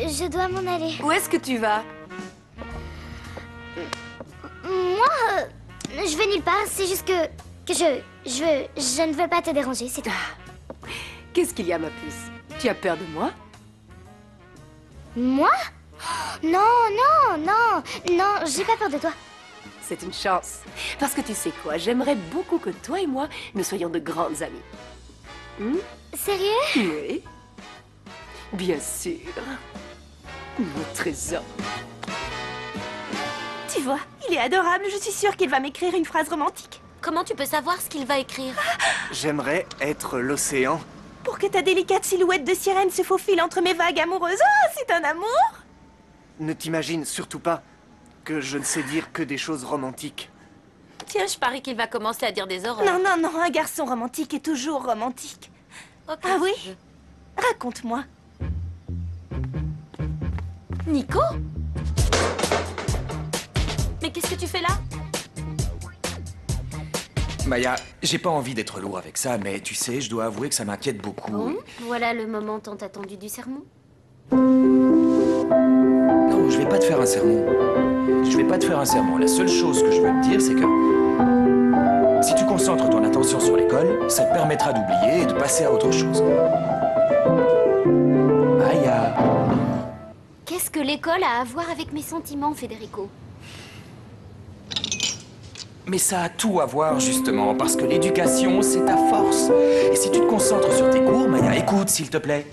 je dois m'en aller. Où est-ce que tu vas? Moi, je vais nulle part. C'est juste que je ne veux pas te déranger, c'est tout. Qu'est-ce qu'il y a, ma puce? Tu as peur de moi? Moi? Non, non, non, non, j'ai pas peur de toi. C'est une chance. Parce que tu sais quoi, j'aimerais beaucoup que toi et moi, nous soyons de grandes amies. Sérieux? Oui. Bien sûr. Mon trésor. Tu vois, il est adorable. Je suis sûre qu'il va m'écrire une phrase romantique. Comment tu peux savoir ce qu'il va écrire? J'aimerais être l'océan. Pour que ta délicate silhouette de sirène se faufile entre mes vagues amoureuses. Oh, c'est un amour! Ne t'imagine surtout pas que je ne sais dire que des choses romantiques. Tiens, je parie qu'il va commencer à dire des horreurs. Non, non, non, un garçon romantique est toujours romantique. Ok, Ah oui? si tu veux. Raconte-moi. Nico? Mais qu'est-ce que tu fais là? Maya, j'ai pas envie d'être lourd avec ça, mais tu sais, je dois avouer que ça m'inquiète beaucoup. Bon, voilà le moment tant attendu du sermon. Non, je vais pas te faire un sermon. Je vais pas te faire un sermon. La seule chose que je veux te dire, c'est que si tu concentres ton attention sur l'école, ça te permettra d'oublier et de passer à autre chose. Maya. Qu'est-ce que l'école a à voir avec mes sentiments, Federico? Mais ça a tout à voir, justement, parce que l'éducation, c'est ta force. Et si tu te concentres sur tes cours, Maya, écoute, s'il te plaît.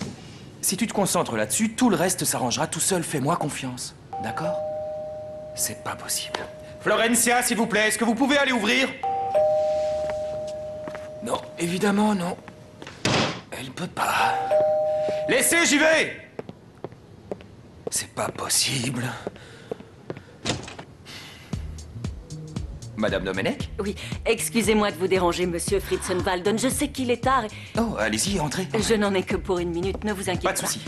Si tu te concentres là-dessus, tout le reste s'arrangera tout seul. Fais-moi confiance. D'accord? C'est pas possible. Florencia, s'il vous plaît, est-ce que vous pouvez aller ouvrir? Non, évidemment, non. Elle peut pas. Laissez, j'y vais! C'est pas possible. Madame Domenech? Oui, excusez-moi de vous déranger, monsieur Fritzenwalden. Je sais qu'il est tard. Oh, allez-y, entrez. Je n'en ai que pour une minute, ne vous inquiétez pas. Pas de souci.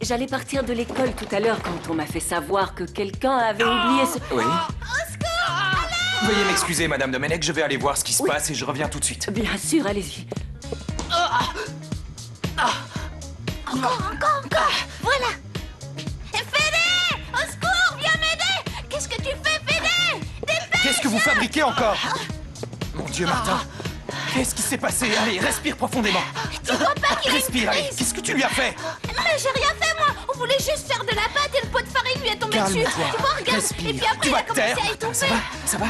J'allais partir de l'école tout à l'heure quand on m'a fait savoir que quelqu'un avait oublié ce... Oui. Veuillez m'excuser, Madame Domenech, je vais aller voir ce qui se passe et je reviens tout de suite. Bien sûr, allez-y. Encore! Voilà! Fédé! Au secours! Viens m'aider! Qu'est-ce que tu fais, Fédé? Qu'est-ce que vous fabriquez encore? Mon Dieu, Martin. Qu'est-ce qui s'est passé? Allez, respire profondément. Tu vois pas qu'il a une Respire, allez. crise? Qu'est-ce que tu lui as fait? Mais j'ai rien fait, moi! On voulait juste faire de la pâte et le pot de farine lui est tombé dessus! Calme-toi. Tu vois, regarde! Respire. Et puis après, Tu il vas a te commencé taire. à Martin, étouffer! ça va?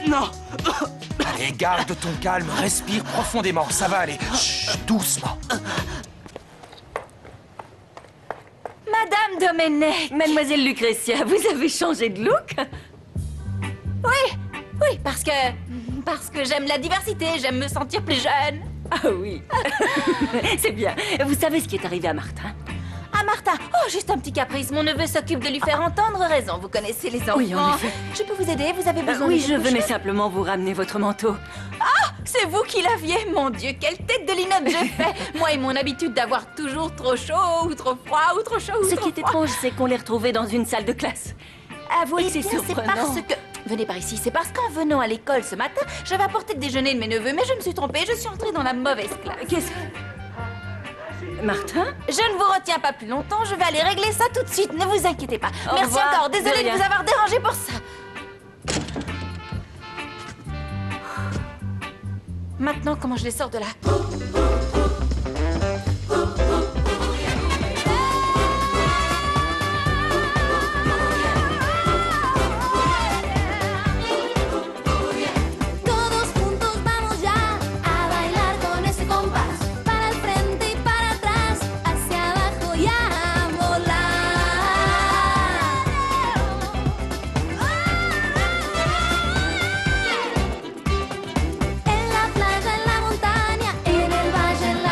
Non. Allez, garde ton calme, respire profondément, ça va aller. Chut, doucement. Madame Domenech, Mademoiselle Lucretia, vous avez changé de look? Oui, parce que j'aime la diversité, j'aime me sentir plus jeune. Ah oui. C'est bien. Vous savez ce qui est arrivé à Martin? Ah, Martha, oh, juste un petit caprice. Mon neveu s'occupe de lui faire entendre raison. Vous connaissez les enfants. Oui, en effet. Je peux vous aider? Vous avez besoin Oui, de je quelque venais chose? simplement vous ramener votre manteau. C'est vous qui l'aviez? Mon Dieu, quelle tête de linotte je fais! Moi et mon habitude d'avoir toujours trop chaud, ou trop froid, ou trop chaud, ou Ce trop qui est froid. étrange, c'est qu'on les retrouvait dans une salle de classe. Avouez que Eh c'est bien, c'est surprenant. parce que... Venez par ici, c'est parce qu'en venant à l'école ce matin, j'avais apporté le déjeuner de mes neveux, mais je me suis trompée, je suis entrée dans la mauvaise classe. Qu'est-ce... Martin? Je ne vous retiens pas plus longtemps, je vais aller régler ça tout de suite, ne vous inquiétez pas. Au Merci revoir, encore, de désolée de rien. vous avoir dérangé pour ça. Maintenant, comment je les sors de là? Todos juntos vamos ya a bailar con ese compás. Para el frente y para atrás, hacia abajo y a volar. En la playa, en la montaña, en el valle, en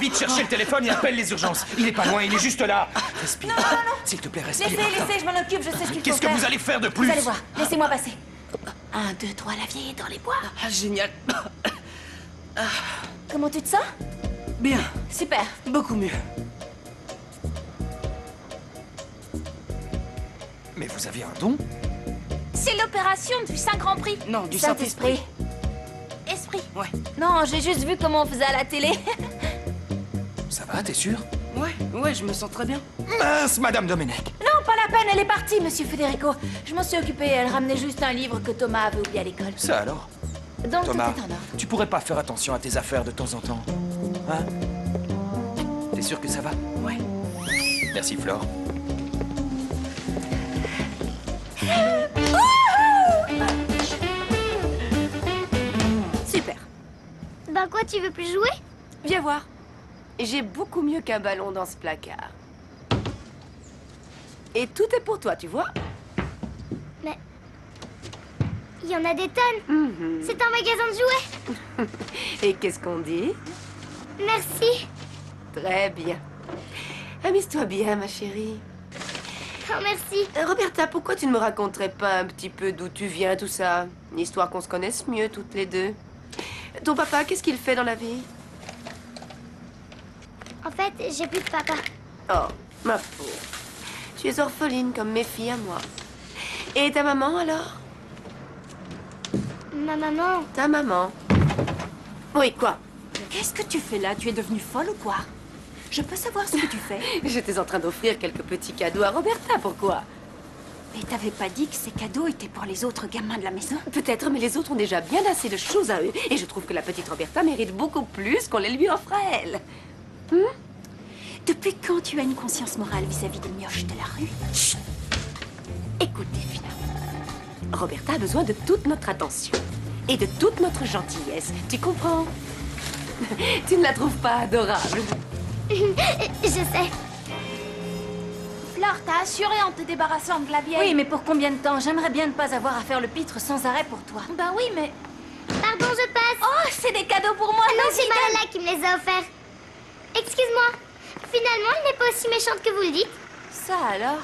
vite chercher le téléphone et appelle les urgences. Il est pas loin, il est juste là. Respire. Non, non, non. S'il te plaît, respire. Laissez, je m'en occupe, je sais ce qu'il faut Qu'est-ce que faire. vous allez faire de plus? Vous allez voir, laissez-moi passer. 1, 2, 3, la vieille est dans les bois. Ah, génial. Comment tu te sens? Bien, Super. beaucoup mieux. Mais vous avez un don? C'est l'opération du Saint Grand Prix. Non, du Saint-Esprit. Saint-Esprit. Esprit. Ouais. Non, j'ai juste vu comment on faisait à la télé. Ça va, t'es sûr? Ouais, je me sens très bien. Mince, Madame Domenech. Non, pas la peine, elle est partie, monsieur Federico. Je m'en suis occupée, elle ramenait juste un livre que Thomas avait oublié à l'école. Ça alors? Donc Thomas, tout est en ordre. tu pourrais pas faire attention à tes affaires de temps en temps? Hein? T'es sûr que ça va? Ouais. Merci, Flore. Super. Bah quoi, tu veux plus jouer? Viens voir. J'ai beaucoup mieux qu'un ballon dans ce placard. Et tout est pour toi, tu vois? Mais... il y en a des tonnes. C'est un magasin de jouets. Et qu'est-ce qu'on dit? Merci. Très bien. Amuse-toi bien, ma chérie. Oh, merci. Roberta, pourquoi tu ne me raconterais pas un petit peu d'où tu viens, tout ça? Histoire qu'on se connaisse mieux, toutes les deux. Ton papa, qu'est-ce qu'il fait dans la vie? En fait, j'ai plus de papa. Oh, ma pauvre. Tu es orpheline comme mes filles à moi. Et ta maman, alors? Ma maman... Ta maman? Oui, quoi? Qu'est-ce que tu fais là? Tu es devenue folle ou quoi? Je peux savoir ce que tu fais? J'étais en train d'offrir quelques petits cadeaux à Roberta, pourquoi? Mais t'avais pas dit que ces cadeaux étaient pour les autres gamins de la maison? Peut-être, mais les autres ont déjà bien assez de choses à eux. Et je trouve que la petite Roberta mérite beaucoup plus qu'on les lui offre à elle. Depuis quand tu as une conscience morale vis-à-vis des mioches de la rue? Chut. Écoute, Delphina. Roberta a besoin de toute notre attention. Et de toute notre gentillesse. Tu comprends? Tu ne la trouves pas adorable? Je sais. Flore, t'as assuré en te débarrassant de la vieille. Oui, mais pour combien de temps? J'aimerais bien ne pas avoir à faire le pitre sans arrêt pour toi. Ben oui, mais... Pardon, je passe. Oh, c'est des cadeaux pour moi. Ah non, Vas-y, c'est donne. Malala qui me les a offerts. Excuse-moi. Finalement, elle n'est pas aussi méchante que vous le dites. Ça alors?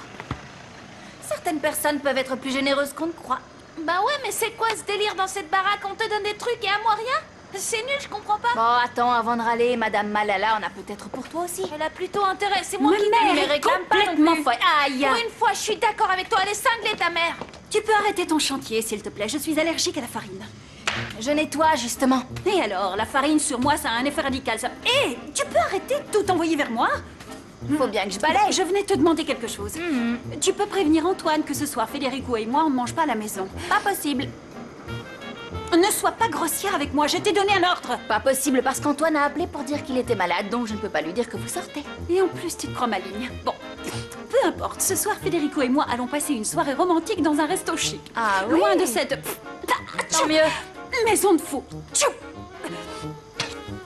Certaines personnes peuvent être plus généreuses qu'on ne croit. Bah ouais, mais c'est quoi ce délire dans cette baraque? On te donne des trucs et à moi rien? C'est nul, je comprends pas. Bon, attends, avant de râler, Madame Malala en a peut-être pour toi aussi. Elle a plutôt intérêt, c'est moi qui mère ne les est réclame pas non complètement plus. folle. Aïe! Pour une fois, je suis d'accord avec toi, elle est cinglée ta mère. Tu peux arrêter ton chantier, s'il te plaît. Je suis allergique à la farine. Je nettoie, justement. Et alors, la farine sur moi, ça a un effet radical, ça... Hé, tu peux arrêter de tout envoyer vers moi? Faut bien que je balaye. Je venais te demander quelque chose. Tu peux prévenir Antoine que ce soir, Federico et moi, on ne mange pas à la maison. Pas possible. Ne sois pas grossière avec moi, je t'ai donné un ordre. Pas possible parce qu'Antoine a appelé pour dire qu'il était malade, donc je ne peux pas lui dire que vous sortez. Et en plus, tu te crois maligne. Bon, peu importe. Ce soir, Federico et moi allons passer une soirée romantique dans un resto chic. Ah oui? Loin de cette... Tant mieux. Maison de fou.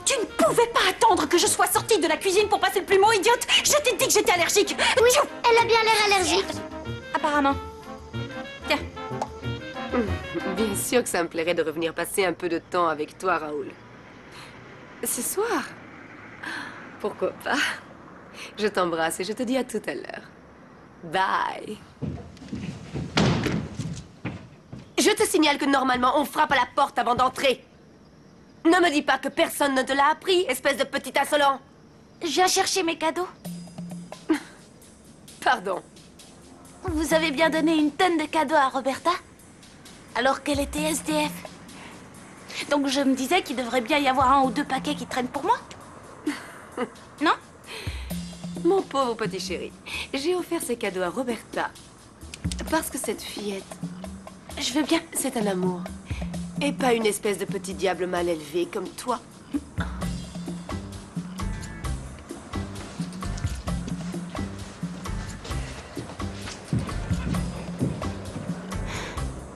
Tu ne pouvais pas attendre que je sois sortie de la cuisine pour passer le plumeau, idiote. Je t'ai dit que j'étais allergique. Oui, elle a bien l'air allergique. Apparemment. Tiens. Bien sûr que ça me plairait de revenir passer un peu de temps avec toi, Raoul. Ce soir? Pourquoi pas? Je t'embrasse et je te dis à tout à l'heure. Bye. Je te signale que normalement, on frappe à la porte avant d'entrer. Ne me dis pas que personne ne te l'a appris, espèce de petit insolent. Je viens chercher mes cadeaux. Pardon. Vous avez bien donné une tonne de cadeaux à Roberta, alors qu'elle était SDF. Donc je me disais qu'il devrait bien y avoir 1 ou 2 paquets qui traînent pour moi. Non? Mon pauvre petit chéri, j'ai offert ces cadeaux à Roberta parce que cette fillette, je veux bien, c'est un amour. Et pas une espèce de petit diable mal élevé comme toi.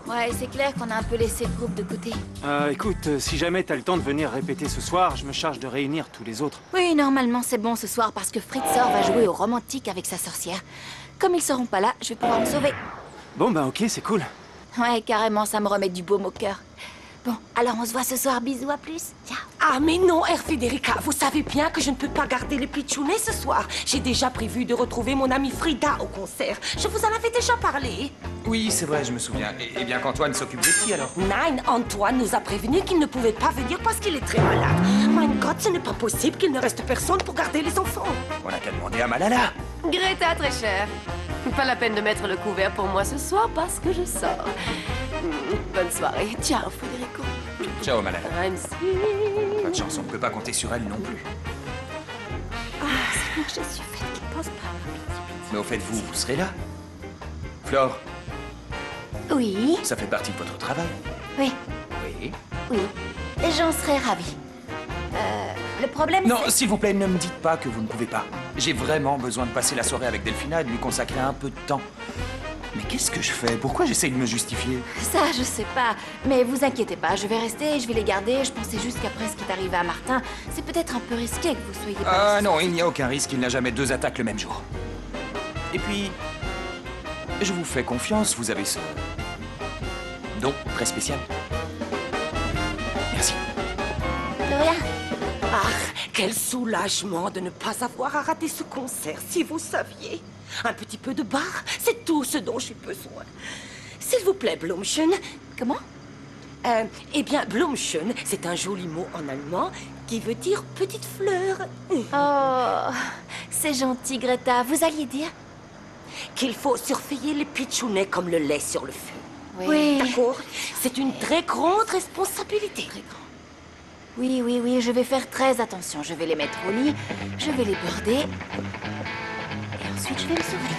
Ouais, c'est clair qu'on a un peu laissé le groupe de côté. Écoute, si jamais t'as le temps de venir répéter ce soir, je me charge de réunir tous les autres. Oui, normalement c'est bon ce soir parce que Fritzor va jouer au romantique avec sa sorcière. Comme ils seront pas là, je vais pouvoir me sauver. Bon, bah ok, c'est cool. Ouais, carrément, ça me remet du baume au cœur. Bon, alors on se voit ce soir, bisous, à plus. Ciao. Ah, mais non, Federica, vous savez bien que je ne peux pas garder les pitchounets ce soir. J'ai déjà prévu de retrouver mon amie Frida au concert. Je vous en avais déjà parlé. Oui, c'est vrai, je me souviens. Et bien qu'Antoine s'occupe des petits, alors. Nein, Antoine nous a prévenu qu'il ne pouvait pas venir parce qu'il est très malade. Mein Gott, ce n'est pas possible qu'il ne reste personne pour garder les enfants. On n'a qu'à demander à Malala. Greta, très chère. Pas la peine de mettre le couvert pour moi ce soir parce que je sors. Bonne soirée. Ciao, Federico. Ciao, Malala. I'm sweet. Pas de chance, on ne peut pas compter sur elle non plus. Je suis faite qu'il pense pas. Mais au fait, vous serez là. Flore, Oui, ça fait partie de votre travail. oui, Oui. oui. J'en serais ravie. Le problème, Non, c'est... s'il vous plaît, ne me dites pas que vous ne pouvez pas. J'ai vraiment besoin de passer la soirée avec Delphina et de lui consacrer un peu de temps. Mais qu'est-ce que je fais? Pourquoi j'essaye de me justifier? Ça, je sais pas. Mais vous inquiétez pas, je vais rester, je vais les garder. Je pensais juste qu'après ce qui est arrivé à Martin, c'est peut-être un peu risqué que vous soyez pas... Ah non, il n'y a aucun risque, il n'a jamais 2 attaques le même jour. Et puis, je vous fais confiance, vous avez ce don très spécial. Merci. De rien. Ah, quel soulagement de ne pas avoir à rater ce concert, si vous saviez. Un petit peu de bar, c'est tout ce dont j'ai besoin. S'il vous plaît, Blümchen. Comment? Eh bien, Blümchen, c'est un joli mot en allemand qui veut dire petite fleur. Oh, c'est gentil, Greta. Vous alliez dire? Qu'il faut surveiller les pitchounets comme le lait sur le feu. Oui. D'accord? C'est une très grande responsabilité. Très grand. Oui, oui, oui, je vais faire très attention. Je vais les mettre au lit, je vais les border. Et ensuite, je vais me sauver.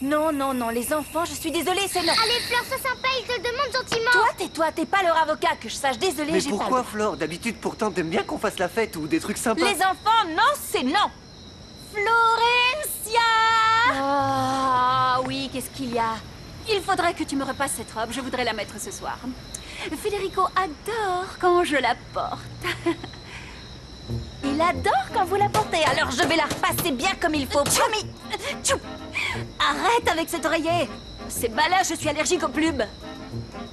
Non, non, non, les enfants, je suis désolée, c'est non. Allez, Fleur, sois sympa, il te le demande gentiment. Toi, tais-toi, t'es pas leur avocat, que je sache. Désolée, Mais j'ai pas le pourquoi, droit. Flore? D'habitude, pourtant, t'aimes bien qu'on fasse la fête ou des trucs sympas. Les enfants, non, c'est non. Florencia! Oh, oui, qu'est-ce qu'il y a? Il faudrait que tu me repasses cette robe, je voudrais la mettre ce soir. Federico adore quand je la porte. Il adore quand vous la portez, alors je vais la repasser bien comme il faut, promis. Tchou! Arrête avec cet oreiller. C'est balade, je suis allergique aux plumes.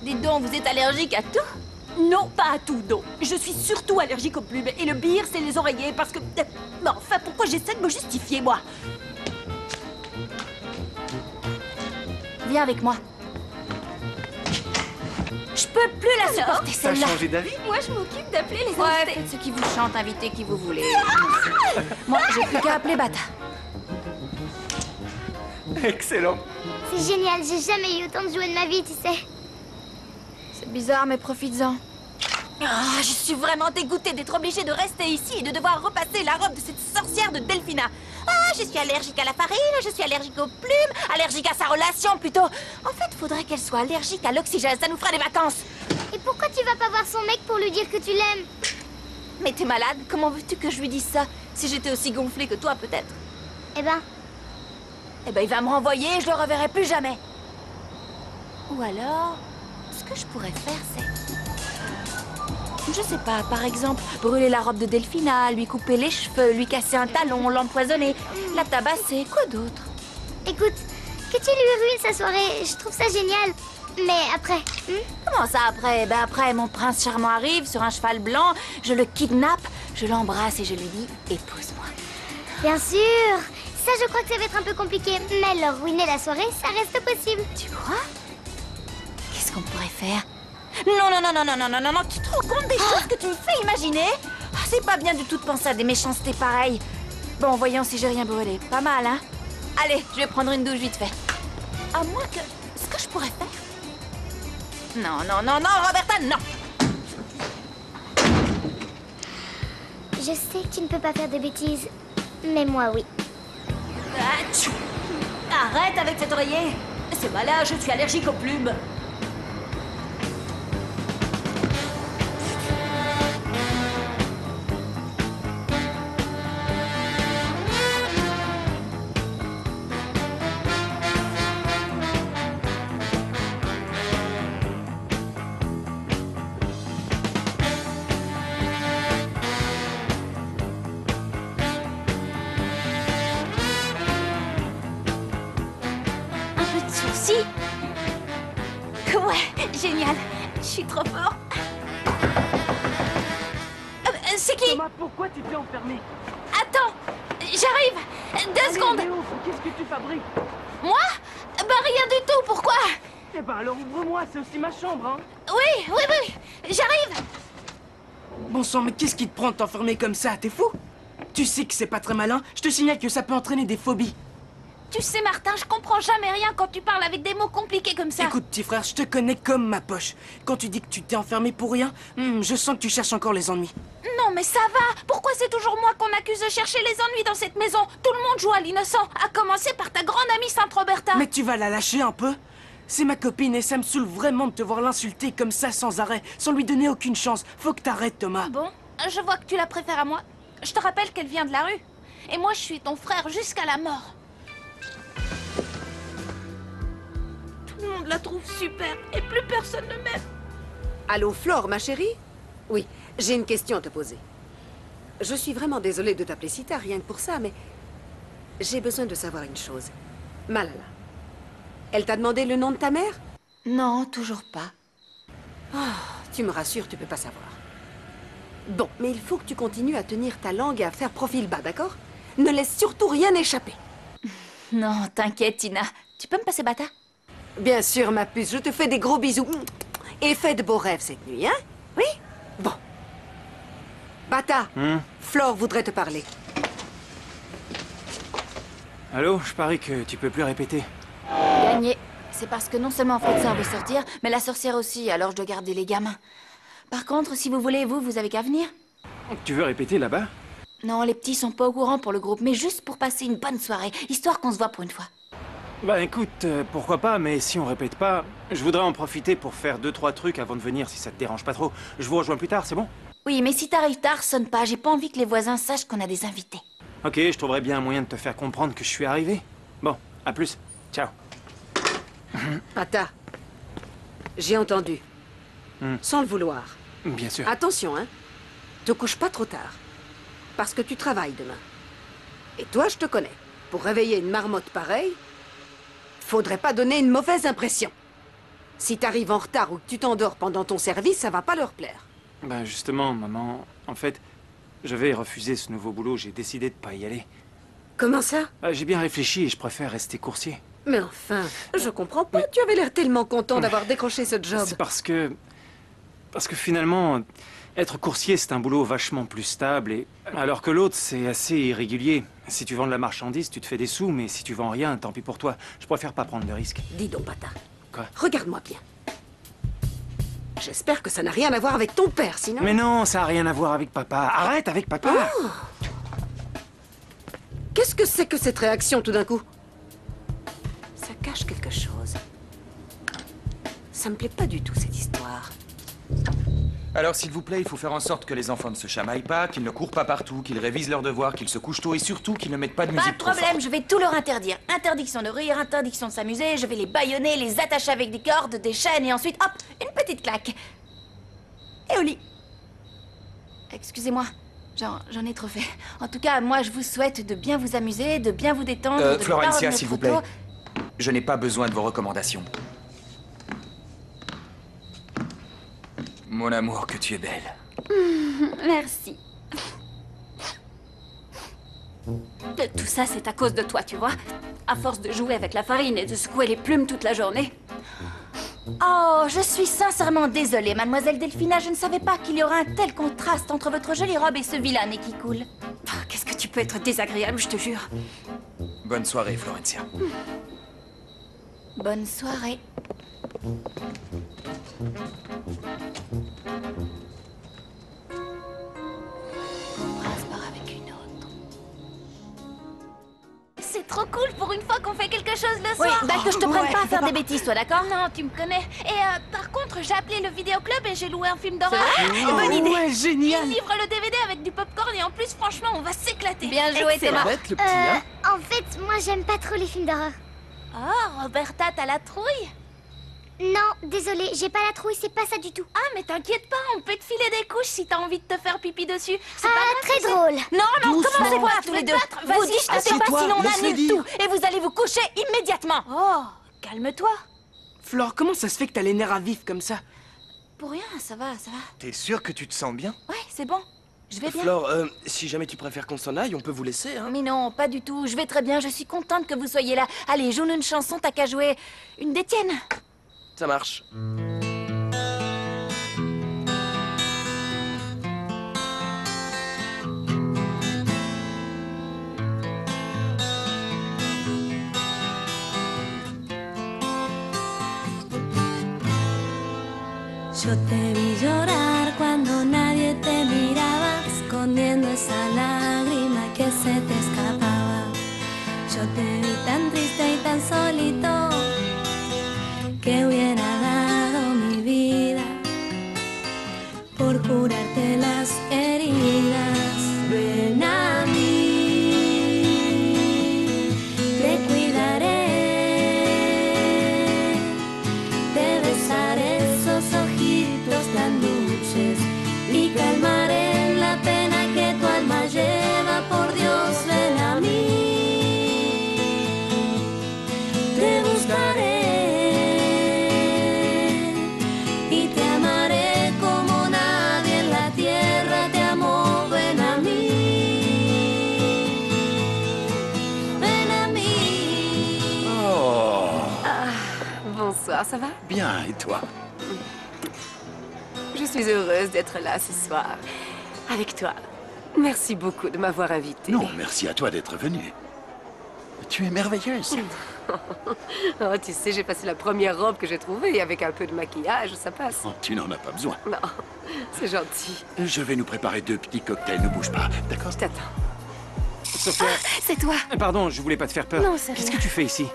Dis donc, vous êtes allergique à tout? Non, pas à tout, non. Je suis surtout allergique aux plumes. Et le pire, c'est les oreillers, parce que... Mais enfin, pourquoi j'essaie de me justifier, moi? Viens avec moi. Je peux plus la supporter, T'as celle-là. changé d'avis? Moi, je m'occupe d'appeler les Ouais, invités. faites ce qui vous chante, invitez qui vous voulez. Moi, j'ai plus qu'à appeler Bata. Excellent. C'est génial, j'ai jamais eu autant de jouets de ma vie, tu sais. C'est bizarre, mais profites-en. Ah, je suis vraiment dégoûtée d'être obligée de rester ici et de devoir repasser la robe de cette sorcière de Delphina. Ah, je suis allergique à la farine, je suis allergique aux plumes, allergique à sa relation plutôt. En fait, faudrait qu'elle soit allergique à l'oxygène, ça nous fera des vacances. Et pourquoi tu vas pas voir son mec pour lui dire que tu l'aimes? Mais t'es malade, comment veux-tu que je lui dise ça? Si j'étais aussi gonflée que toi, peut-être. Eh ben, Il va me renvoyer et je le reverrai plus jamais. Ou alors, ce que je pourrais faire, c'est... Je sais pas, par exemple, brûler la robe de Delphina, lui couper les cheveux, lui casser un talon, l'empoisonner, la tabasser, quoi d'autre? écoute, que tu lui ruines sa soirée, je trouve ça génial. Mais après, Comment ça après? Après, mon prince charmant arrive sur un cheval blanc, je le kidnappe, je l'embrasse et je lui dis « épouse-moi ». bien sûr, ça je crois que ça va être un peu compliqué. Mais leur ruiner la soirée, ça reste possible. Tu crois? Qu'est-ce qu'on pourrait faire? Non, non, non, non, non, non, non, non, non, tu te rends compte des choses que tu me fais imaginer? Ah, c'est pas bien du tout de penser à des méchancetés pareilles. Bon, voyons si j'ai rien brûlé. Pas mal, hein? Allez, je vais prendre une douche vite fait. À moins que... Ce que je pourrais faire... Non, non, non, non, Roberta, non! Je sais que tu ne peux pas faire de bêtises, mais moi oui. Atchou! Arrête avec cet oreiller. C'est malade, je suis allergique aux plumes. Un peu de sourcil? Ouais, génial. Je suis trop fort. C'est qui? Thomas, pourquoi tu t'es enfermé? Attends, j'arrive. 2 secondes. Léo, qu'est-ce que tu fabriques? Moi? Bah rien du tout, pourquoi? Eh ben alors ouvre-moi, c'est aussi ma chambre, hein. Oui, j'arrive. Bon sang, mais qu'est-ce qui te prend de t'enfermer comme ça? T'es fou? Tu sais que c'est pas très malin. Je te signale que ça peut entraîner des phobies. Tu sais, Martin, je comprends jamais rien quand tu parles avec des mots compliqués comme ça. Écoute, petit frère, je te connais comme ma poche. Quand tu dis que tu t'es enfermé pour rien, je sens que tu cherches encore les ennuis. Non, mais ça va. Pourquoi c'est toujours moi qu'on accuse de chercher les ennuis dans cette maison? Tout le monde joue à l'innocent, à commencer par ta grande amie Sainte Roberta. Mais tu vas la lâcher un peu? C'est ma copine et ça me saoule vraiment de te voir l'insulter comme ça sans arrêt, sans lui donner aucune chance. Faut que t'arrêtes, Thomas. Bon, je vois que tu la préfères à moi. Je te rappelle qu'elle vient de la rue. Et moi, je suis ton frère jusqu'à la mort. Tout le monde la trouve super et plus personne ne m'aime. Allô, Flore, ma chérie? Oui, j'ai une question à te poser. Je suis vraiment désolée de t'appeler si tard, rien que pour ça, mais j'ai besoin de savoir une chose. Malala, elle t'a demandé le nom de ta mère? Non, toujours pas. Oh, tu me rassures, tu peux pas savoir. Bon, mais il faut que tu continues à tenir ta langue et à faire profil bas, d'accord? Ne laisse surtout rien échapper. Non, t'inquiète, Tina. Tu peux me passer Bata? Bien sûr, ma puce, je te fais des gros bisous. Et fais de beaux rêves cette nuit, hein? Oui? Bon. Bata, Flore voudrait te parler. Allô, je parie que tu peux plus répéter. Gagné. C'est parce que non seulement Fredson veut sortir, mais la sorcière aussi, alors je dois garder les gamins. Par contre, si vous voulez, vous avez qu'à venir. Tu veux répéter là-bas? Non, les petits sont pas au courant pour le groupe, mais juste pour passer une bonne soirée, histoire qu'on se voit pour une fois. Bah écoute, pourquoi pas, mais si on répète pas, je voudrais en profiter pour faire 2-3 trucs avant de venir, si ça te dérange pas trop. Je vous rejoins plus tard, c'est bon? Oui, mais si t'arrives tard, sonne pas, j'ai pas envie que les voisins sachent qu'on a des invités. Ok, je trouverai bien un moyen de te faire comprendre que je suis arrivé. Bon, à plus. Ciao. Bata, j'ai entendu. Sans le vouloir. Bien sûr. Attention, hein. Te couche pas trop tard. Parce que tu travailles demain. Et toi, je te connais. Pour réveiller une marmotte pareille, faudrait pas donner une mauvaise impression. Si t'arrives en retard ou que tu t'endors pendant ton service, ça va pas leur plaire. Bah justement, maman, en fait, je vais refuser ce nouveau boulot, j'ai décidé de pas y aller. Comment ça? J'ai bien réfléchi et je préfère rester coursier. Mais enfin, je comprends pas. Tu avais l'air tellement content d'avoir décroché ce job. C'est parce que finalement, être coursier, c'est un boulot vachement plus stable, et alors que l'autre, c'est assez irrégulier. Si tu vends de la marchandise, tu te fais des sous, mais si tu vends rien, tant pis pour toi. Je préfère pas prendre de risques. Dis donc, Bata. Quoi? Regarde-moi bien. J'espère que ça n'a rien à voir avec ton père, sinon... Mais non, ça a rien à voir avec papa. Arrête avec papa. Oh! Qu'est-ce que c'est que cette réaction, tout d'un coup? Ça cache quelque chose. Ça me plaît pas du tout, cette histoire. Alors, s'il vous plaît, il faut faire en sorte que les enfants ne se chamaillent pas, qu'ils ne courent pas partout, qu'ils révisent leurs devoirs, qu'ils se couchent tôt et surtout qu'ils ne mettent pas de Pas musique de trop problème, forte. je vais tout leur interdire. Interdiction de rire, interdiction de s'amuser, je vais les bâillonner, les attacher avec des cordes, des chaînes et ensuite, hop, une petite claque. Et au lit. Excusez-moi, j'en ai trop fait. En tout cas, moi, je vous souhaite de bien vous amuser, de bien vous détendre, de ne pas Florencia, revenir s'il trop vous plaît. tôt. Je n'ai pas besoin de vos recommandations. Mon amour, que tu es belle. Merci. Tout ça, c'est à cause de toi, tu vois. À force de jouer avec la farine et de secouer les plumes toute la journée. Oh, je suis sincèrement désolée, mademoiselle Delphina. Je ne savais pas qu'il y aurait un tel contraste entre votre jolie robe et ce vilain nez qui coule. Oh, qu'est-ce que tu peux être désagréable, je te jure. Bonne soirée, Florencia. Bonne soirée. Mon prince part avec une autre. C'est trop cool pour une fois qu'on fait quelque chose le soir. Oui, bah que je te prenne pas à faire des bêtises, toi, d'accord? Non, tu me connais. Et par contre, j'ai appelé le vidéoclub et j'ai loué un film d'horreur. Bonne idée. Ouais, génial. Il livre le DVD avec du popcorn et en plus, franchement, on va s'éclater. Bien joué, C'est Thomas. bête, le petit, hein. En fait, moi j'aime pas trop les films d'horreur. Oh, Roberta, t'as la trouille? Non, désolée, j'ai pas la trouille, c'est pas ça du tout. Ah, mais t'inquiète pas, on peut te filer des couches si t'as envie de te faire pipi dessus. C'est Ah, pas grave, très drôle. Non, Doucement. commencez pas tous les deux. Vous disputez pas, assieds-toi, sinon on laisse-le annule dire. tout. Et vous allez vous coucher immédiatement. Oh, calme-toi. Flore, comment ça se fait que t'as les nerfs à vif comme ça? pour rien, ça va, ça va. T'es sûr que tu te sens bien? Ouais, c'est bon. Je vais bien. Flore, si jamais tu préfères qu'on s'en aille, on peut vous laisser, hein. Mais non, pas du tout. Je vais très bien. Je suis contente que vous soyez là. Allez, joue-nous une chanson, t'as qu'à jouer une des tiennes. Ça marche. Yo te vi llorar cuando nadie te miraba, escondiendo esa lágrima que se te escapaba. Yo te vi tan triste y tan solito que hubiera dado mi vida por curarte las heridas. Ven a mí, te cuidaré, te besaré esos ojitos tan dulces y calmaré la pena que tu alma lleva. Por Dios, ven a mí, te buscaré y te amaré como nadie en la tierra te amó. Ven a mí, ven a mí. Oh, Bonsoir, ça va? bien, et toi? Je suis heureuse d'être là ce soir, avec toi. Merci beaucoup de m'avoir invitée. Non, merci à toi d'être venue. Tu es merveilleuse. Oh, tu sais, j'ai passé la première robe que j'ai trouvée, et avec un peu de maquillage, ça passe. Oh, tu n'en as pas besoin. Non, c'est gentil. Je vais nous préparer 2 petits cocktails, ne bouge pas, d'accord? Je t'attends. Sophia, C'est toi. pardon, je voulais pas te faire peur. Non, c'est Qu'est-ce rien. que tu fais ici?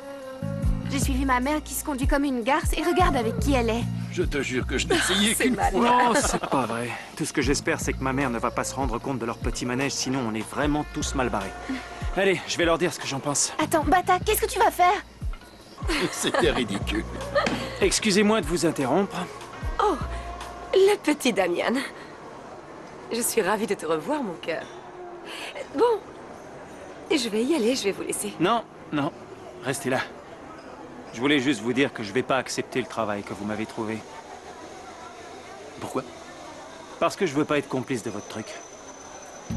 J'ai suivi ma mère qui se conduit comme une garce et regarde avec qui elle est. Je te jure que je n'ai essayé C'est qu'une mal. fois. Non, c'est pas vrai. Tout ce que j'espère, c'est que ma mère ne va pas se rendre compte de leur petit manège, sinon on est vraiment tous mal barrés. Allez, je vais leur dire ce que j'en pense. Attends, Bata, qu'est-ce que tu vas faire? C'était ridicule. Excusez-moi de vous interrompre. Oh, le petit Damian. Je suis ravie de te revoir, mon cœur. Bon, je vais y aller, je vais vous laisser. Non, non, restez là. Je voulais juste vous dire que je vais pas accepter le travail que vous m'avez trouvé. Pourquoi? Parce que je veux pas être complice de votre truc.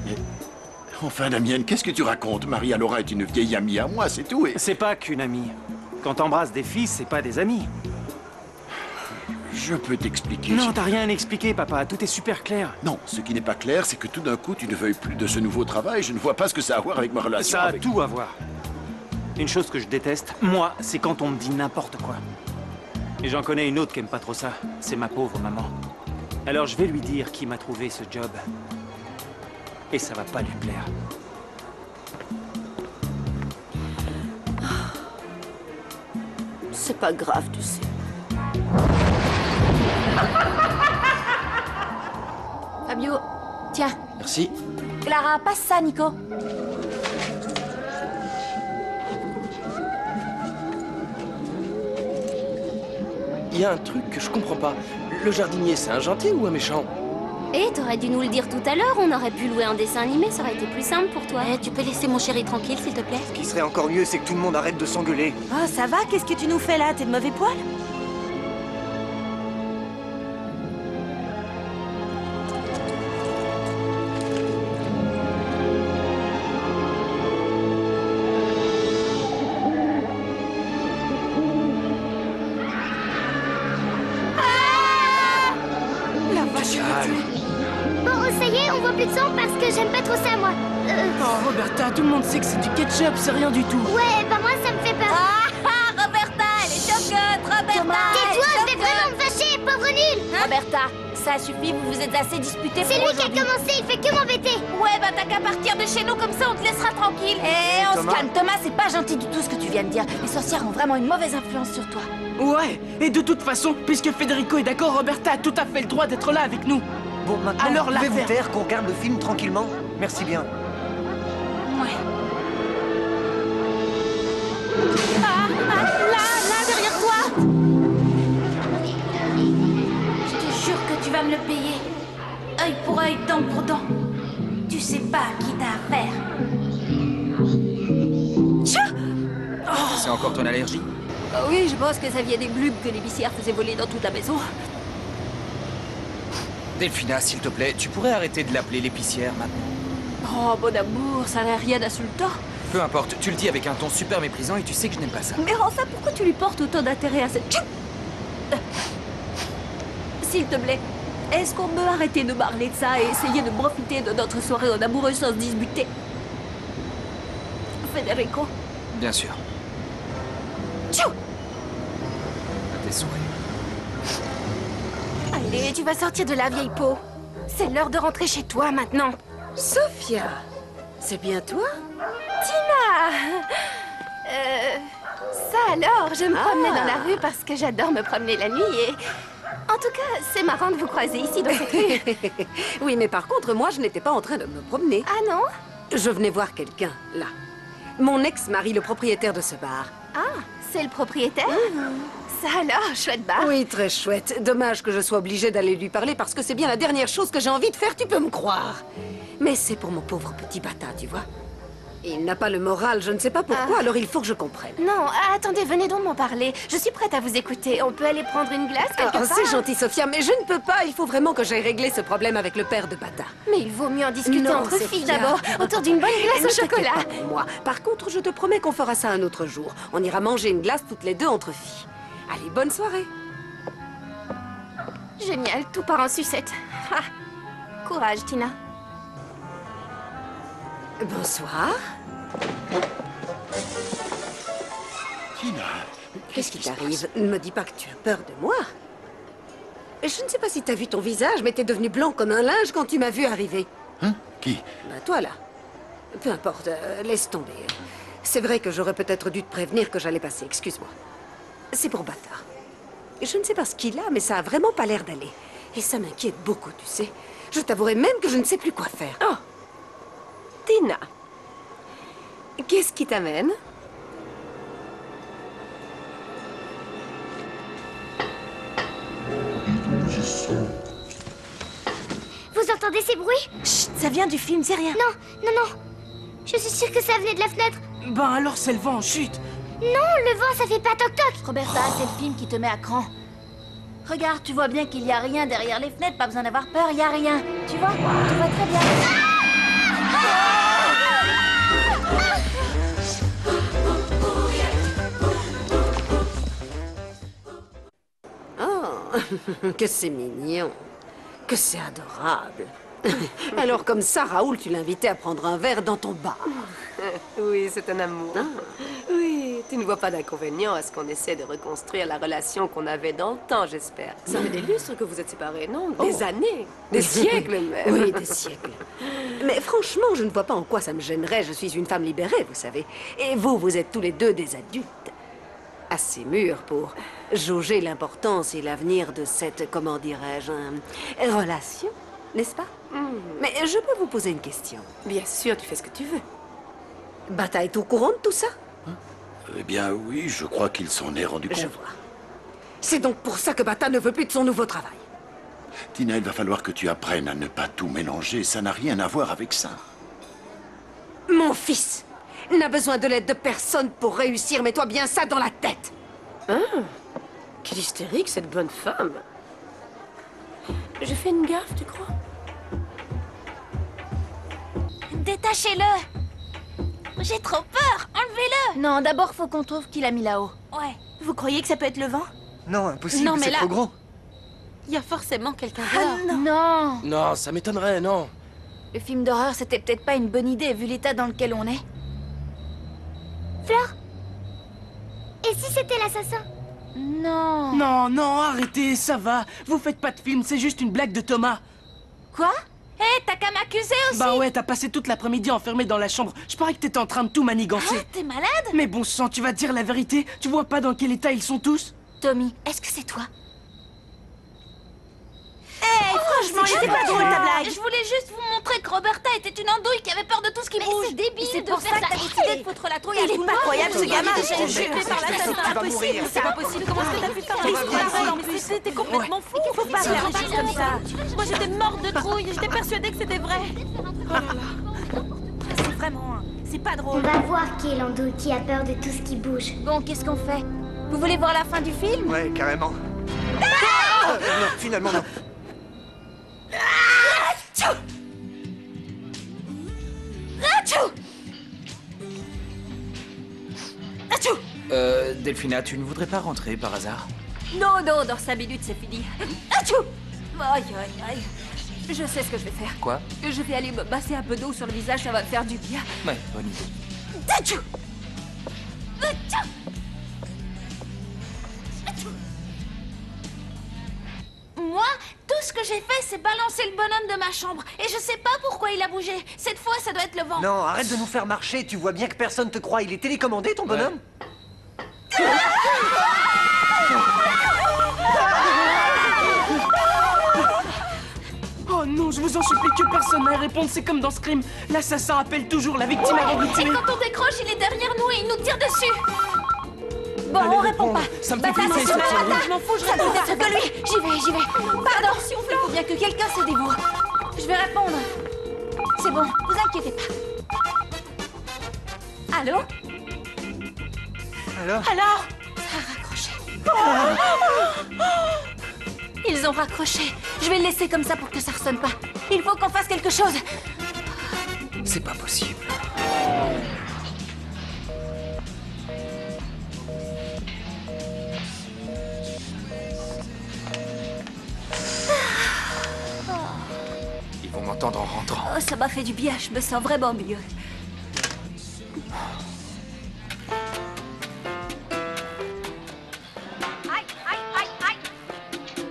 Mais... Enfin, Damienne, qu'est-ce que tu racontes? Maria Laura est une vieille amie à moi, c'est tout, et... C'est pas qu'une amie. Quand t'embrasses des filles, c'est pas des amis. Je peux t'expliquer. Non, t'as rien à expliquer, papa. Tout est super clair. Non, ce qui n'est pas clair, c'est que tout d'un coup, tu ne veuilles plus de ce nouveau travail. Je ne vois pas ce que ça a à voir avec ma relation Ça a avec... tout à voir. Une chose que je déteste, moi, c'est quand on me dit n'importe quoi. Et j'en connais une autre qui aime pas trop ça. C'est ma pauvre maman. Alors je vais lui dire qui m'a trouvé ce job. Et ça va pas lui plaire. C'est pas grave, tu sais. Fabio, tiens. Merci. Clara, passe ça, Nico. Il y a un truc que je comprends pas. Le jardinier, c'est un gentil ou un méchant? Et t'aurais dû nous le dire tout à l'heure, on aurait pu louer un dessin animé, ça aurait été plus simple pour toi. Tu peux laisser mon chéri tranquille, s'il te plaît? Ce qui serait encore mieux, c'est que tout le monde arrête de s'engueuler. Oh, ça va? Qu'est-ce que tu nous fais là? T'es de mauvais poil? Bon, ça y est, on voit plus de sang parce que j'aime pas trop ça, moi. Oh, Roberta, tout le monde sait que c'est du ketchup, c'est rien du tout. Ouais, bah moi, ça me fait peur. Ah, Roberta, elle est chocotte, Roberta. Tais-toi, je vais vraiment me fâcher, pauvre nul. Roberta, ça suffit, vous vous êtes assez disputés C'est pour lui qui a aujourd'hui. commencé, il fait que m'embêter. Ouais, bah t'as qu'à partir de chez nous, comme ça on te laissera tranquille. Eh, on se Thomas. calme. Thomas, c'est pas gentil du tout ce que tu viens de dire. Les sorcières ont vraiment une mauvaise influence sur toi. Ouais, et de toute façon, puisque Federico est d'accord, Roberta a tout à fait le droit d'être là avec nous. Bon, maintenant, Alors, pouvez-vous l'affaire. taire qu'on regarde le film tranquillement? Merci bien. Ouais. Là, derrière toi. Je te jure que tu vas me le payer. Œil pour œil, dent pour dent. Tu sais pas à qui t'as affaire. C'est encore ton allergie? Oui, je pense que ça vient des bulbes que l'épicière faisait voler dans toute la maison. Delphina, s'il te plaît, tu pourrais arrêter de l'appeler l'épicière maintenant? Oh, bon amour, ça n'a rien d'insultant. Peu importe, tu le dis avec un ton super méprisant et tu sais que je n'aime pas ça. Mais enfin, pourquoi tu lui portes autant d'intérêt à cette... S'il te plaît, est-ce qu'on peut arrêter de parler de ça et essayer de profiter de notre soirée en amoureux sans se disputer? Federico? Bien sûr. Tchou! À tes souhaits. Allez, tu vas sortir de la vieille peau. C'est l'heure de rentrer chez toi maintenant. Sophia, c'est bien toi? Tina! Ça alors, je me promenais dans la rue parce que j'adore me promener la nuit et... En tout cas, c'est marrant de vous croiser ici dans cette rue. Oui, mais par contre, moi, je n'étais pas en train de me promener. Ah non? Je venais voir quelqu'un, là. Mon ex-mari, le propriétaire de ce bar. Ah, c'est le propriétaire? Ça alors, chouette bar. Oui, très chouette. Dommage que je sois obligée d'aller lui parler parce que c'est bien la dernière chose que j'ai envie de faire, tu peux me croire. Mais c'est pour mon pauvre petit bâtard, tu vois. Il n'a pas le moral, je ne sais pas pourquoi, alors il faut que je comprenne. Non, attendez, venez donc m'en parler. Je suis prête à vous écouter. On peut aller prendre une glace quelque part? C'est gentil, Sophia, mais je ne peux pas. Il faut vraiment que j'aille régler ce problème avec le père de Bata. Mais il vaut mieux en discuter Non, entre Sophia. filles d'abord, autour d'une bonne glace au chocolat. Ne t'inquiète pas pour moi. Par contre, je te promets qu'on fera ça un autre jour. On ira manger une glace toutes les deux entre filles. Allez, bonne soirée. Génial, tout part en sucette. Ah. Courage, Tina. Bonsoir. Tina, Qu'est-ce qui t'arrive? Ne me dis pas que tu as peur de moi. Je ne sais pas si t'as vu ton visage, mais t'es devenu blanc comme un linge quand tu m'as vu arriver. Hein? Qui? Bah, toi, là. Peu importe, laisse tomber. C'est vrai que j'aurais peut-être dû te prévenir que j'allais passer, excuse-moi. C'est pour Bata. Je ne sais pas ce qu'il a, mais ça a vraiment pas l'air d'aller. Et ça m'inquiète beaucoup, tu sais. Je t'avouerai même que je ne sais plus quoi faire. Oh, Tina, Qu'est-ce qui t'amène? Vous entendez ces bruits? Chut, ça vient du film, c'est rien. Non, non, non. Je suis sûre que ça venait de la fenêtre. Ben alors c'est le vent, chut. Non, le vent, ça fait pas toc-toc. Roberta, c'est le film qui te met à cran. Regarde, tu vois bien qu'il n'y a rien derrière les fenêtres, pas besoin d'avoir peur, il n'y a rien. Tu vois très bien. Oh, que c'est mignon. Que c'est adorable. Alors comme ça, Raoul, tu l'invitais à prendre un verre dans ton bar. Oui, c'est un amour. Oui, tu ne vois pas d'inconvénient à ce qu'on essaie de reconstruire la relation qu'on avait dans le temps, j'espère. Ça fait des lustres que vous êtes séparés, non? Des années. Des siècles même. Oui, des siècles. Mais franchement, je ne vois pas en quoi ça me gênerait. Je suis une femme libérée, vous savez. Et vous, vous êtes tous les deux des adultes. Assez mûrs pour jauger l'importance et l'avenir de cette, comment dirais-je, relation, n'est-ce pas? Mais je peux vous poser une question. Bien sûr, tu fais ce que tu veux. Bata est au courant de tout ça? Eh bien oui, je crois qu'il s'en est rendu compte. Je vois. C'est donc pour ça que Bata ne veut plus de son nouveau travail. Tina, il va falloir que tu apprennes à ne pas tout mélanger. Ça n'a rien à voir avec ça. Mon fils n'a besoin de l'aide de personne pour réussir. Mets-toi bien ça dans la tête. quelle hystérique cette bonne femme. J'ai fait une gaffe, tu crois? Détachez-le. J'ai trop peur. Enlevez-le. Non, d'abord, faut qu'on trouve qui l'a mis là-haut. Ouais. Vous croyez que ça peut être le vent? Non, impossible, Non, mais c'est là- trop gros. Il y a forcément quelqu'un Ah dehors. non. Non, ça m'étonnerait, non. Le film d'horreur, c'était peut-être pas une bonne idée vu l'état dans lequel on est. Fleur? Et si c'était l'assassin? Non. Non, non, arrêtez, ça va. Vous faites pas de film, c'est juste une blague de Thomas. Quoi? Hé, t'as qu'à m'accuser aussi. Bah ouais, t'as passé toute l'après-midi enfermé dans la chambre. Je parie que t'étais en train de tout manigancer. Ah, t'es malade? Mais bon sang, tu vas dire la vérité? Tu vois pas dans quel état ils sont tous? Tommy, est-ce que c'est toi? Franchement, c'était pas drôle ta blague. Je voulais juste vous montrer que Roberta était une andouille qui avait peur de tout ce qui bouge. C'est débile c'est de pour faire ça que ça. t'as décidé de foutre la trouille Il est pas croyable ce gamin, je te jure. Tu vas mourir. C'est pas possible. Comment est-ce que t'as pu faire ça en plus? C'était complètement fou. Il faut pas faire des choses comme ça. Moi j'étais morte de trouille, j'étais persuadée que c'était vrai. C'est vraiment... C'est pas On drôle. va voir qui est l'andouille qui a peur de tout ce qui bouge. Bon, qu'est-ce qu'on fait? Vous voulez voir la fin du film? Ouais, carrément. Non, finalement, non. Delphina, tu ne voudrais pas rentrer par hasard? Non, non, dans 5 minutes, c'est fini. Atchou! Aïe, aïe, aïe. Je sais ce que je vais faire. Quoi? Je vais aller me masser un peu d'eau sur le visage, ça va me faire du bien. Ouais, bonne idée. Atchou! Atchou! Moi, tout ce que j'ai fait, c'est balancer le bonhomme de ma chambre. Et je sais pas pourquoi il a bougé. Cette fois, ça doit être le vent. Non, arrête de nous faire marcher. Tu vois bien que personne te croit. Il est télécommandé, ton bonhomme? Oh non, je vous en supplie que personne n'aille répondre. C'est comme dans Scream. L'assassin appelle toujours la victime avant de Et tuer. quand on décroche, il est derrière nous et il nous tire dessus. Bon, Allez, on répond réponds. pas. Ça me fait Bah, flipper, ça ce me truc. je m'en fous, je Ça peut réponds. être que lui. J'y vais. Pardon, il faut bien que quelqu'un se dévoue. Je vais répondre. C'est bon, vous inquiétez pas. Allô? Alors? Ça a raccroché. Ils ont raccroché. Je vais le laisser comme ça pour que ça ressonne pas. Il faut qu'on fasse quelque chose. C'est pas possible. Ils vont m'entendre en rentrant. Oh, ça m'a fait du bien, je me sens vraiment mieux.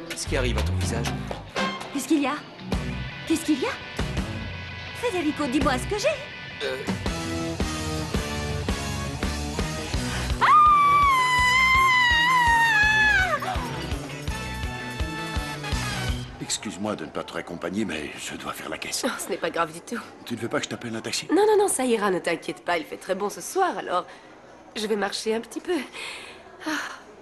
Qu'est-ce qui arrive à ton visage? Qu'est-ce qu'il y a? Qu'est-ce qu'il y a? Federico, dis-moi ce que j'ai. Excuse-moi de ne pas te raccompagner, mais je dois faire la caisse. Non, ce n'est pas grave du tout. Tu ne veux pas que je t'appelle un taxi? Non, non, non, ça ira, ne t'inquiète pas. Il fait très bon ce soir, alors je vais marcher un petit peu. Ah,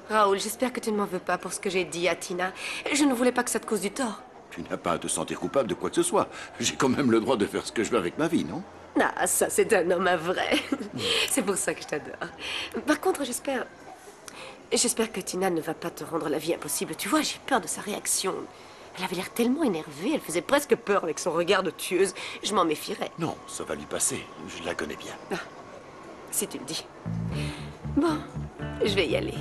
Raoul, j'espère que tu ne m'en veux pas pour ce que j'ai dit à Tina. Je ne voulais pas que ça te cause du tort. Tu n'as pas à te sentir coupable de quoi que ce soit. J'ai quand même le droit de faire ce que je veux avec ma vie, non? Ah, ça, c'est un homme à vrai. C'est pour ça que je t'adore. Par contre, j'espère que Tina ne va pas te rendre la vie impossible. Tu vois, j'ai peur de sa réaction. Elle avait l'air tellement énervée, elle faisait presque peur avec son regard de tueuse. Je m'en méfierais. Non, ça va lui passer. Je la connais bien. Ah, si tu le dis. Bon, je vais y aller.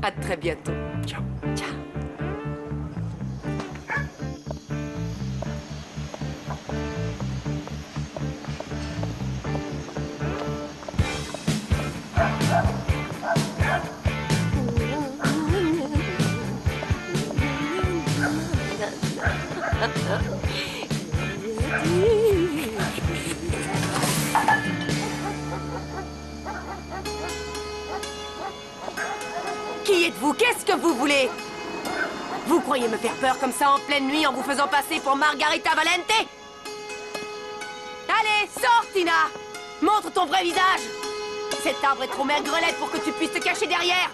À très bientôt. Ciao. Ciao. Qui êtes-vous? Qu'est-ce que vous voulez? Vous croyez me faire peur comme ça en pleine nuit en vous faisant passer pour Margarita Valente? Allez, sors, Tina! Montre ton vrai visage! Cet arbre est trop maigrelet pour que tu puisses te cacher derrière!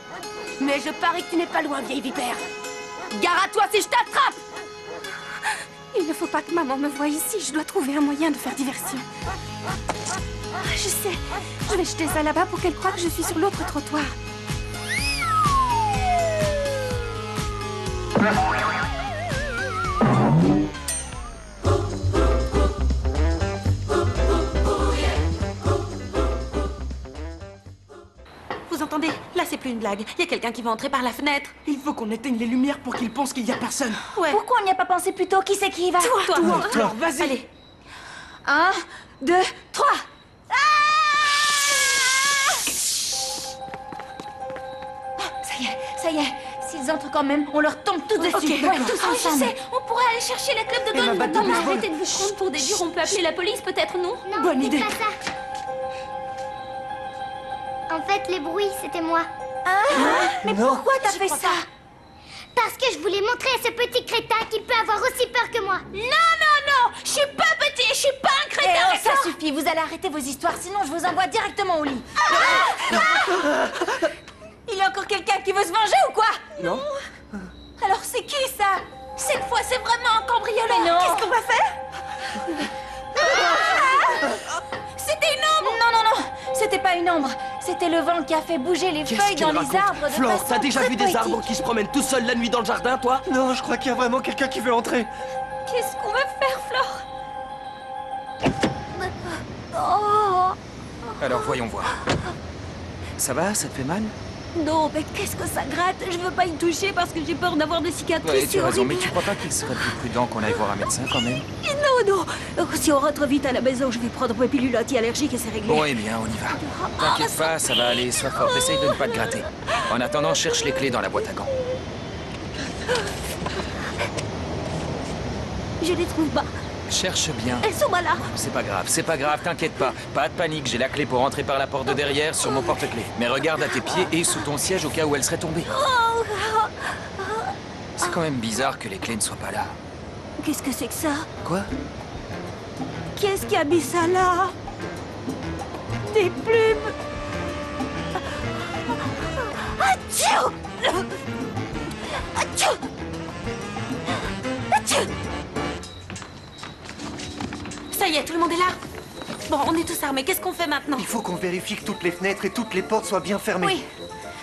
Mais je parie que tu n'es pas loin, vieille vipère! Gare à toi si je t'attrape! Il ne faut pas que maman me voie ici. Je dois trouver un moyen de faire diversion. Je sais. Je vais jeter ça là-bas pour qu'elle croie que je suis sur l'autre trottoir. Vous entendez? Là, c'est plus une blague. Il y a quelqu'un qui va entrer par la fenêtre. Il faut qu'on éteigne les lumières pour qu'ils pensent qu'il n'y a personne. Ouais. Pourquoi on n'y a pas pensé plus tôt? Qui c'est qui y va? Toi. Alors, vas-y. Allez. 1, 2, 3. Ça y est. S'ils entrent quand même, on leur tombe tous dessus. Ok, Ouais, d'accord. tous Ah, ensemble. je sais. On pourrait aller chercher la club de Et ma golf. batte de Non, mais baseball. arrêtez de vous prendre pour des durs. On peut appeler la police, peut-être, non? Non, Bonne dites idée. pas ça. En fait, les bruits, c'était moi. Mais pourquoi t'as fait ça? Parce que je voulais montrer à ce petit crétin qu'il peut avoir aussi peur que moi. Non, je suis pas petit, je suis pas un crétin. Eh oh, ça d'accord? Suffit, vous allez arrêter vos histoires, sinon je vous envoie directement au lit. Il y a encore quelqu'un qui veut se venger ou quoi? Non. Alors c'est qui ça? Cette fois c'est vraiment un cambrioleur. Mais non. Qu'est-ce qu'on va faire? C'était une ombre. Non, c'était pas une ombre. C'était le vent qui a fait bouger les feuilles dans les arbres de Flore, façon t'as déjà très vu des poétique. arbres qui se promènent tout seuls la nuit dans le jardin, toi? Non, je crois qu'il y a vraiment quelqu'un qui veut entrer. Qu'est-ce qu'on va faire, Flore? Oh. Alors voyons voir. Ça va? Ça te fait mal? Non, mais qu'est-ce que ça gratte? Je veux pas y toucher parce que j'ai peur d'avoir des cicatrices. Ouais, tu as raison, horrible. mais tu crois pas qu'il serait plus prudent qu'on aille voir un médecin quand même? Non, non. Si on rentre vite à la maison, je vais prendre mes pilules anti-allergiques et c'est réglé. Bon, eh bien, on y va. T'inquiète pas, ça va aller, sois forte. Essaye de ne pas te gratter. En attendant, cherche les clés dans la boîte à gants. Je les trouve pas. Cherche bien. Elles sont pas là. C'est pas grave, t'inquiète pas. Pas de panique, j'ai la clé pour entrer par la porte de derrière sur mon porte-clés. Mais regarde à tes pieds et sous ton siège au cas où elle serait tombée. C'est quand même bizarre que les clés ne soient pas là. Qu'est-ce que c'est que ça? Quoi? Qu'est-ce qui a mis ça là? Des plumes. Atchou! Atchou! Atchou! Ça y est, tout le monde est là? Bon, on est tous armés. Qu'est-ce qu'on fait maintenant? Il faut qu'on vérifie que toutes les fenêtres et toutes les portes soient bien fermées. Oui.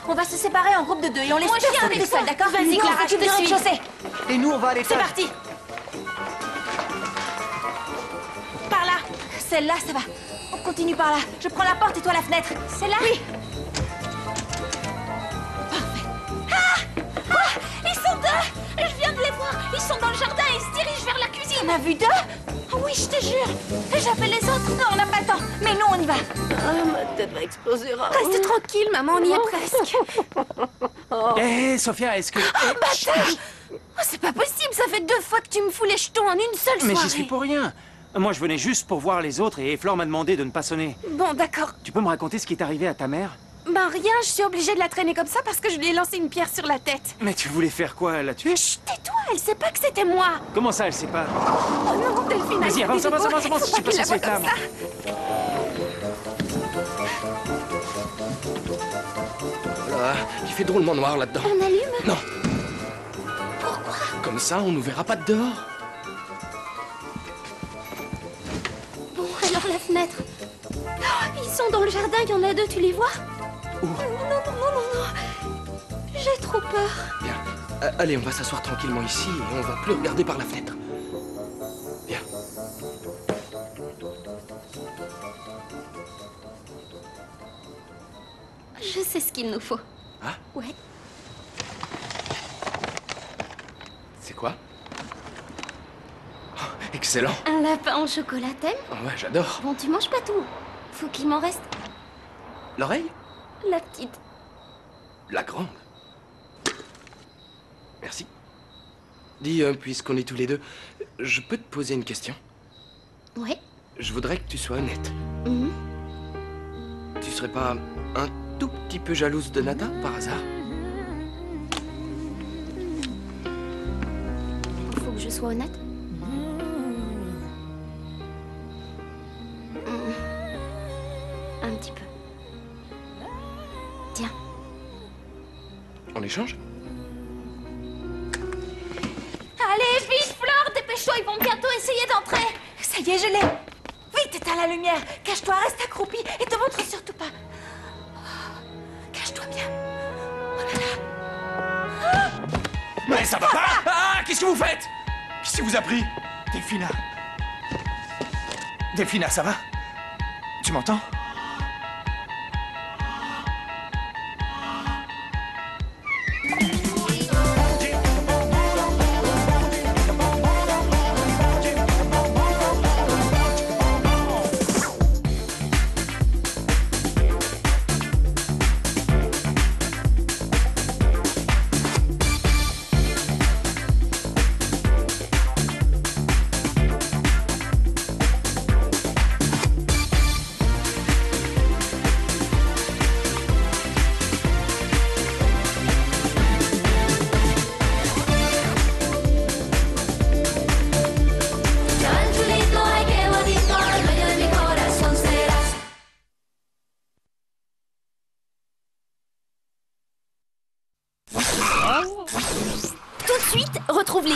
On va se séparer en groupe de 2 et on laisse personne tout seul, d'accord? Vas-y, Clara, je te suis. Et nous, on va à C'est l'étage. parti. Par là. Celle-là, ça va. On continue par là. Je prends la porte et toi la fenêtre. Celle-là? Oui. Parfait. Ah! Ah! Ils sont 2! Je viens de les voir. Ils sont dans le jardin et ils se dirigent vers la cuisine. On a vu 2? Oui, je te jure. Et j'appelle les autres. Non, on n'a pas le temps. Mais nous, on y va. Ah, ma tête va exploser. Reste tranquille, maman. On y est presque. Hé, Sophia, est-ce que... Oh, bâtard! Oh, c'est pas possible. Ça fait 2 fois que tu me fous les jetons en une seule soirée. Mais j'y suis pour rien. Moi, je venais juste pour voir les autres et Flore m'a demandé de ne pas sonner. Bon, d'accord. Tu peux me raconter ce qui est arrivé à ta mère? Ben rien, je suis obligée de la traîner comme ça parce que je lui ai lancé une pierre sur la tête. Mais tu voulais faire quoi, la tuer? Chut, tais-toi, elle sait pas que c'était moi. Comment ça, elle sait pas? Oh non, Delphine, Vas-y, avance, je suis pas censé être là, moi. Voilà, il fait drôlement noir là-dedans. On allume? Non. Pourquoi? Comme ça, on nous verra pas de dehors. Bon, alors la fenêtre. Oh, ils sont dans le jardin, il y en a 2, tu les vois? Où? Non. J'ai trop peur. Bien. Allez, on va s'asseoir tranquillement ici et on va plus regarder par la fenêtre. Bien. Je sais ce qu'il nous faut. Ah? Ouais. C'est quoi? Oh, excellent. Un lapin au chocolat, t'aimes? Oh, ouais, j'adore. Bon, tu manges pas tout. Faut qu'il m'en reste L'oreille? la petite. La grande. Merci. Dis, puisqu'on est tous les deux, je peux te poser une question? Ouais. Je voudrais que tu sois honnête. Mhm. Tu serais pas un tout petit peu jalouse de Nata, par hasard? Faut que je sois honnête. Un petit peu. Tiens. On échange? Allez, vite, Flore, dépêche-toi, ils vont bientôt essayer d'entrer. Ça y est, je l'ai. Vite, éteins la lumière. Cache-toi, reste accroupi et te montre surtout pas. Cache-toi bien. Mais ça va pas! Ah, qu'est-ce que vous faites? Qu'est-ce qui vous a pris? Delphina. Delphina, ça va? Tu m'entends? Tout de suite, retrouve les